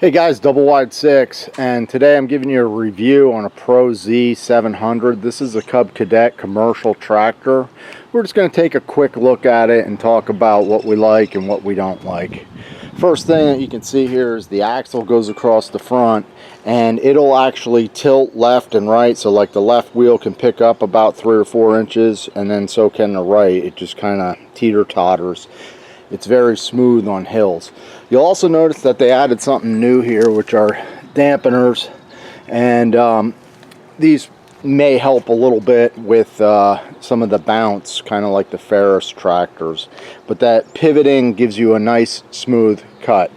Hey guys, Double Wide 6, and today I'm giving you a review on a Pro Z 700. This is a Cub Cadet commercial tractor. We're just going to take a quick look at it and talk about what we like and what we don't like. First thing that you can see here is the axle goes across the front, and it'll actually tilt left and right, so like the left wheel can pick up about 3 or 4 inches, and then so can the right. It just kind of teeter-totters. It's very smooth on hills. You'll also notice that they added something new here, which are dampeners, and these may help a little bit with some of the bounce, kind of like the Ferris tractors, but that pivoting gives you a nice smooth cut.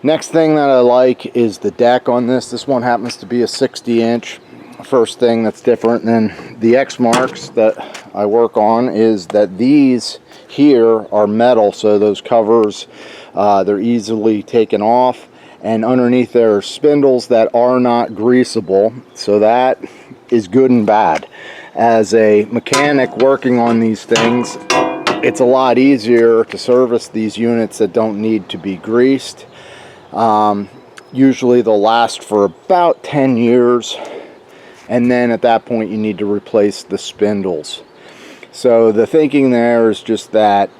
Next thing that I like is the deck on this. This one happens to be a 60-inch. First thing that's different than the X marks that I work on is that these here are metal, so those covers they're easily taken off, and underneath there are spindles that are not greasable, so that is good and bad. As a mechanic working on these things, it's a lot easier to service these units that don't need to be greased. Usually they'll last for about 10 years, and then at that point you need to replace the spindles. So the thinking there is just that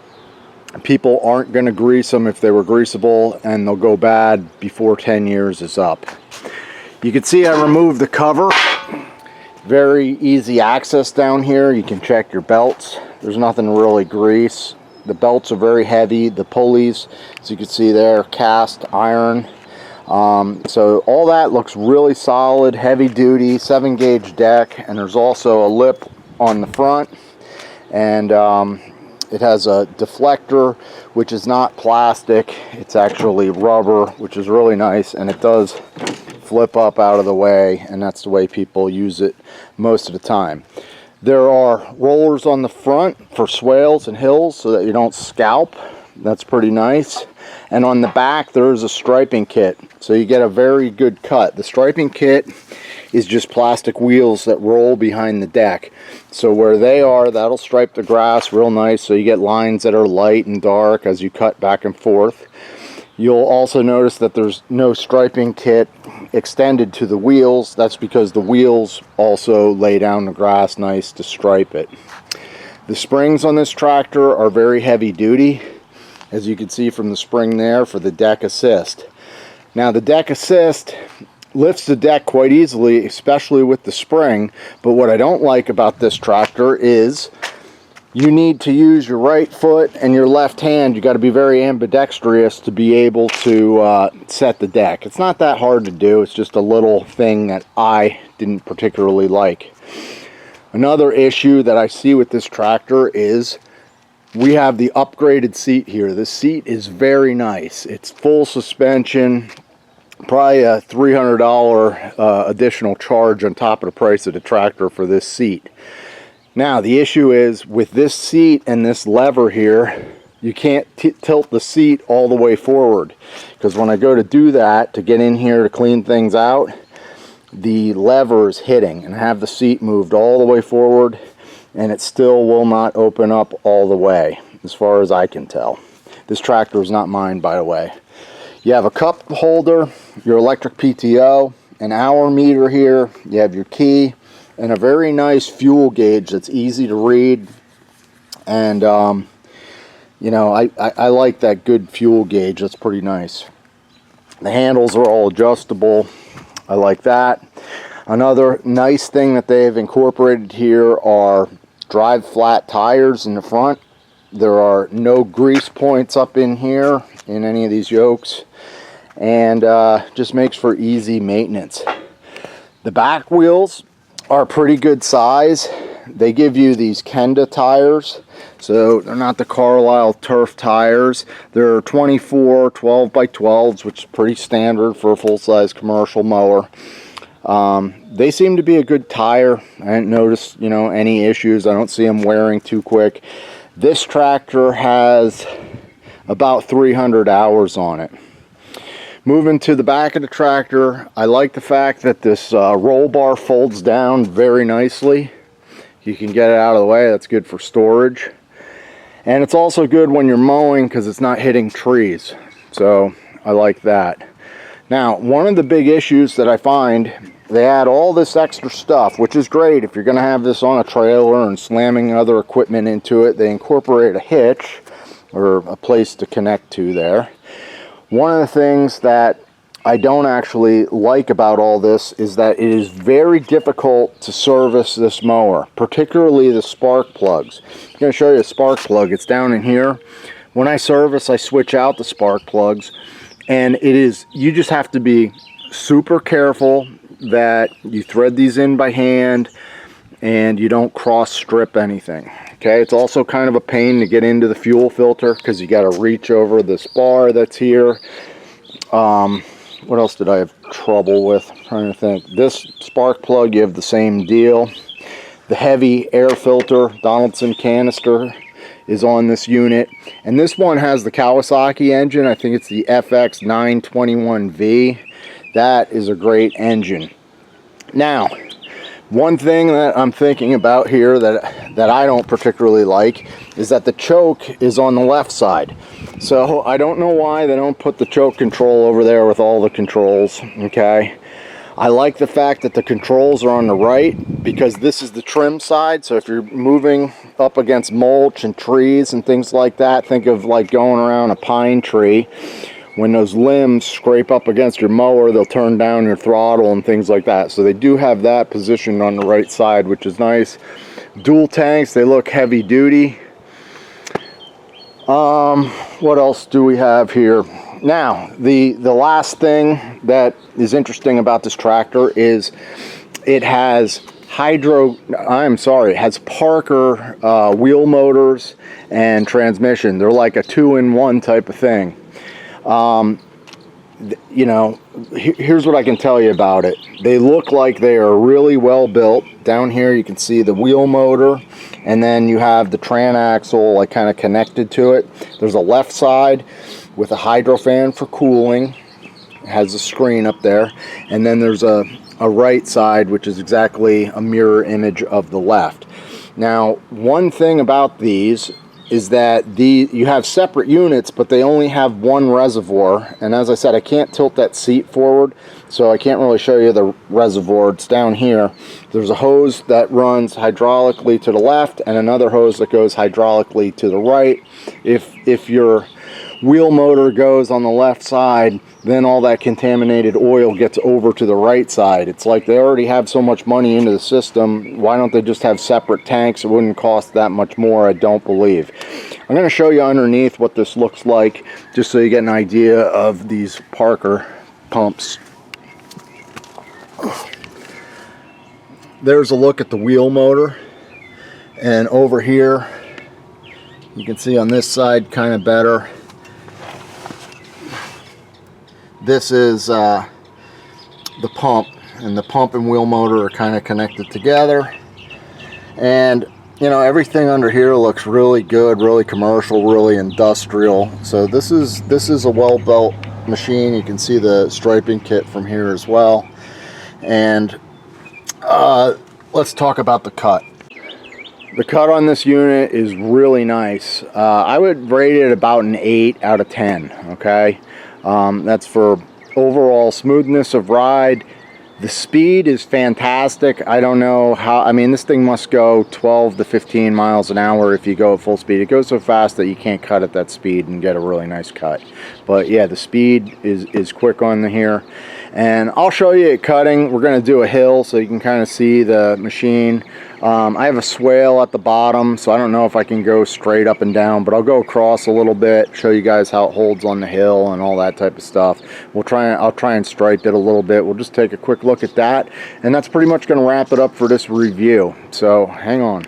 people aren't going to grease them if they were greasable, and they'll go bad before 10 years is up. You can see I removed the cover. Very easy access down here. You can check your belts. There's nothing to really grease. The belts are very heavy. The pulleys, as you can see there, cast iron. So all that looks really solid, heavy duty, 7-gauge deck, and there's also a lip on the front, and it has a deflector, which is not plastic, it's actually rubber, which is really nice, and it does flip up out of the way, and that's the way people use it most of the time. There are rollers on the front for swales and hills so that you don't scalp. That's pretty nice. And on the back there's a striping kit, so you get a very good cut. The striping kit is just plastic wheels that roll behind the deck, so where they are, that'll stripe the grass real nice, so you get lines that are light and dark as you cut back and forth. You'll also notice that there's no striping kit extended to the wheels. That's because the wheels also lay down the grass nice to stripe it. The springs on this tractor are very heavy duty, as you can see from the spring there for the deck assist. Now the deck assist lifts the deck quite easily, especially with the spring, but what I don't like about this tractor is you need to use your right foot and your left hand. You got to be very ambidextrous to be able to set the deck. It's not that hard to do, it's just a little thing that I didn't particularly like. Another issue that I see with this tractor is we have the upgraded seat here. This seat is very nice. It's full suspension, probably a $300 additional charge on top of the price of the tractor for this seat. Now the issue is with this seat and this lever here, you can't tilt the seat all the way forward, because when I go to do that, to get in here to clean things out, the lever is hitting, and I have the seat moved all the way forward, and it still will not open up all the way, as far as I can tell. This tractor is not mine, by the way. You have a cup holder, your electric PTO, an hour meter here, you have your key, and a very nice fuel gauge that's easy to read. And you know, I like that good fuel gauge. That's pretty nice. The handles are all adjustable. I like that. Another nice thing that they've incorporated here are drive flat tires in the front. There are no grease points up in here in any of these yokes, and just makes for easy maintenance. The back wheels are pretty good size. They give you these Kenda tires, so they're not the Carlisle turf tires. They're 24 12x12s, which is pretty standard for a full-size commercial mower. They seem to be a good tire. I didn't notice, you know, any issues. I don't see them wearing too quick. This tractor has about 300 hours on it. Moving to the back of the tractor, I like the fact that this roll bar folds down very nicely. You can get it out of the way. That's good for storage. And it's also good when you're mowing because it's not hitting trees. So I like that. Now, one of the big issues that I find, they add all this extra stuff, which is great if you're going to have this on a trailer and slamming other equipment into it. They incorporate a hitch or a place to connect to there. One of the things that I don't actually like about all this is that it is very difficult to service this mower, particularly the spark plugs. I'm going to show you a spark plug. It's down in here. When I service, I switch out the spark plugs, and you just have to be super careful that you thread these in by hand and you don't cross strip anything. Okay, it's also kind of a pain to get into the fuel filter because you got to reach over this bar that's here. What else did I have trouble with? I'm trying to think. This spark plug, you have the same deal. The heavy air filter Donaldson canister is on this unit, and this one has the Kawasaki engine. I think it's the FX 921V. That is a great engine. Now, one thing that I'm thinking about here that I don't particularly like is that the choke is on the left side. So I don't know why they don't put the choke control over there with all the controls. Okay, I like the fact that the controls are on the right because this is the trim side. So if you're moving up against mulch and trees and things like that, think of like going around a pine tree. When those limbs scrape up against your mower, they'll turn down your throttle and things like that. So they do have that positioned on the right side, which is nice. Dual tanks, they look heavy duty. What else do we have here? Now, the last thing that is interesting about this tractor is it has it has Parker wheel motors and transmission. They're like a 2-in-1 type of thing. You know, here's what I can tell you about it. They look like they are really well built. Down here you can see the wheel motor, and then you have the transaxle like kind of connected to it. There's a left side with a hydro fan for cooling. It has a screen up there, and then there's a right side which is exactly a mirror image of the left. Now, one thing about these is that you have separate units, but they only have one reservoir. And as I said, I can't tilt that seat forward, so I can't really show you the reservoir. It's down here. There's a hose that runs hydraulically to the left and another hose that goes hydraulically to the right. If your wheel motor goes on the left side, then all that contaminated oil gets over to the right side. It's like they already have so much money into the system. Why don't they just have separate tanks? It wouldn't cost that much more, I don't believe. I'm going to show you underneath what this looks like, just so you get an idea of these Parker pumps. There's a look at the wheel motor, and over here you can see on this side kind of better. This is the pump, and the pump and wheel motor are kind of connected together. And you know, everything under here looks really good, really commercial, really industrial. So this is a well-built machine. You can see the striping kit from here as well. And let's talk about the cut. The cut on this unit is really nice. I would rate it about an 8 out of 10. Okay. That's for overall smoothness of ride. The speed is fantastic. I don't know how, I mean, this thing must go 12 to 15 miles an hour if you go at full speed. It goes so fast that you can't cut at that speed and get a really nice cut. But yeah, the speed is quick on here. And I'll show you it cutting. We're going to do a hill so you can kind of see the machine. I have a swale at the bottom, so I don't know if I can go straight up and down, but I'll go across a little bit, show you guys how it holds on the hill and all that type of stuff. I'll try and stripe it a little bit. We'll just take a quick look at that, and that's pretty much going to wrap it up for this review. So hang on.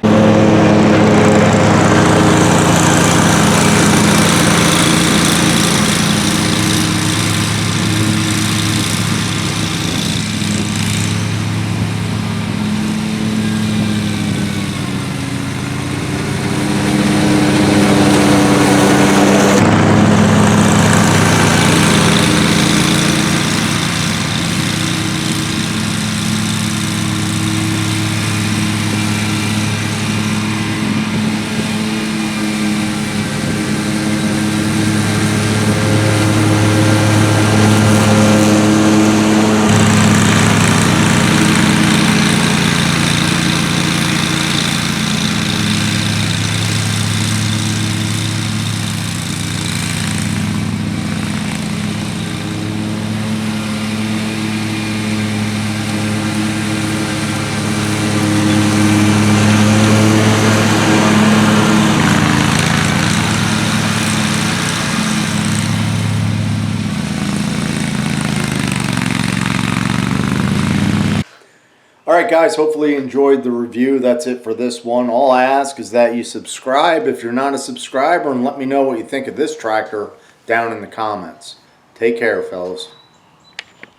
Alright guys, hopefully you enjoyed the review. That's it for this one. All I ask is that you subscribe if you're not a subscriber, and let me know what you think of this tractor down in the comments. Take care, fellas.